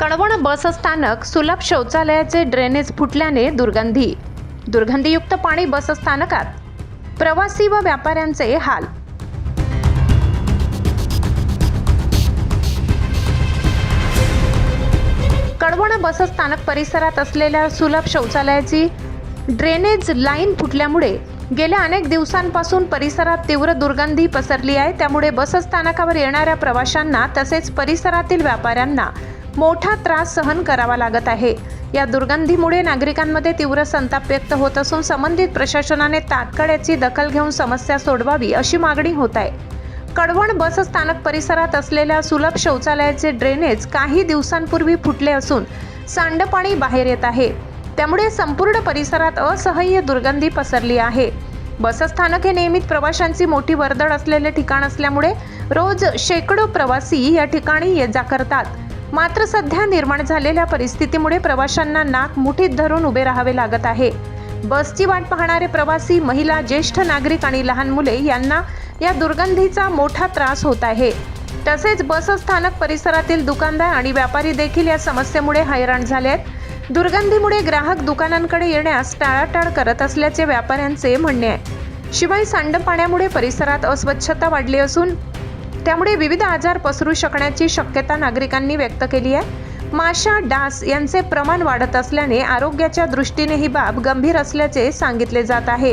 कळवण बस स्थानक सुलभ शौचालयाचे ड्रेनेज फुटल्याने दुर्गंधीयुक्त पाणी बस स्थानकात, प्रवासी व व्यापाऱ्यांचे हाल। कळवण बस स्थानक परिसरात असलेल्या सुलभ शौचालयाची ड्रेनेज लाईन फुटल्यामुळे गेल्या अनेक दिवसांपासून परिसरात तीव्र दुर्गंधी पसरली आहे। त्यामुळे बस स्थानकावर येणाऱ्या प्रवाशांना तसेच परिसरातील व्यापाऱ्यांना मोठा त्रास सहन करावा लागत आहे। या दुर्गंधीमुळे नागरिकांमध्ये तीव्र संताप व्यक्त होत असून संबंधित प्रशासनाने तात्काळ याची दखल घेऊन समस्या सोडवावी अशी मागणी होत आहे। कळवण बस स्थानक परिसरात असलेल्या सुलभ शौचालयाचे ड्रेनेज काही दिवसांपूर्वी फुटले असून सांडपाणी बाहेर येत आहे। त्यामुळे संपूर्ण परिसरात असह्य दुर्गंधी पसरली आहे। बस स्थानक हे नियमित प्रवाशांची मोठी वर्दळ असलेले ठिकाण असल्यामुळे रोज शेकडो प्रवासी या ठिकाणी ये जा करतात। मात्र सध्या निर्माण झालेल्या परिस्थितीमुळे प्रवाशांना नाक मुठीत धरून उभे राहावे लागत आहे। बसची वाट पाहणारे प्रवासी, महिला, ज्येष्ठ नागरिक आणि लहान मुले यांना या दुर्गंधीचा मोठा त्रास होत आहे। तसेच बस स्थानक परिसरातील दुकानदार आणि व्यापारी देखील या समस्येमुळे हैराण झाले आहेत। दुर्गंधीमुळे ग्राहक दुकानांकडे येण्यास टाळाटाळ करत असल्याचे व्यापाऱ्यांचे म्हणणे आहे। शिवाय सांडपाण्यामुळे परिसरात अस्वच्छता वाढली असून त्यामुळे विविध आजार पसरू शकण्याची शक्यता नागरिकांनी व्यक्त केली आहे। माशा, डास यांचे प्रमाण वाढत असल्याने आरोग्याच्या दृष्टीने ही बाब गंभीर असल्याचे सांगितले जात आहे।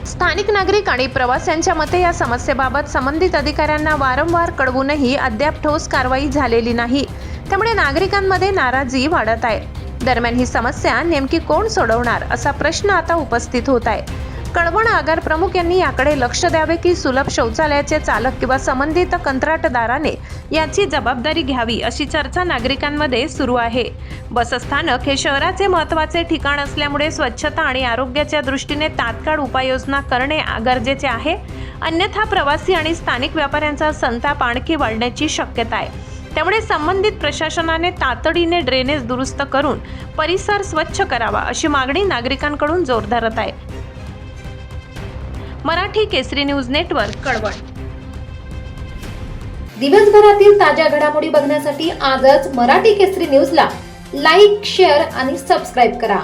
स्थानिक नागरिक आणि प्रवाशांच्या मते या समस्येबाबत संबंधित अधिकाऱ्यांना वारंवार कळवूनही अद्याप ठोस कारवाई झालेली नाही। त्यामुळे नागरिकांमध्ये नाराजी वाढत आहे। दरम्यान ही समस्या नेमकी कोण सोडवणार असा प्रश्न आता उपस्थित होत आहे। कळवण आगार प्रमुख यांनी याकडे लक्ष द्यावे की सुलभ शौचालयाचे चालक किंवा संबंधित कंत्राटदाराने याची जबाबदारी घ्यावी अशी चर्चा नागरिकांमध्ये सुरू आहे। बस स्थानक हे शहराचे महत्त्वाचे ठिकाण असल्यामुळे स्वच्छता आणि आरोग्याच्या दृष्टीने तात्काळ उपाययोजना करणे गरजेचे आहे। अन्यथा प्रवासी आणि स्थानिक व्यापाऱ्यांचा संताप आणखी वाढण्याची शक्यता आहे। त्यामुळे संबंधित प्रशासनाने तातडीने ड्रेनेज दुरुस्त करून परिसर स्वच्छ करावा अशी मागणी नागरिकांकडून जोर धरत आहे। मराठी केसरी न्यूज नेटवर्क, कळवण। दिवसभरातील ताज्या घडामोडी बघण्यासाठी आजच मराठी केसरी न्यूजला लाईक, शेअर आणि सबस्क्राईब करा।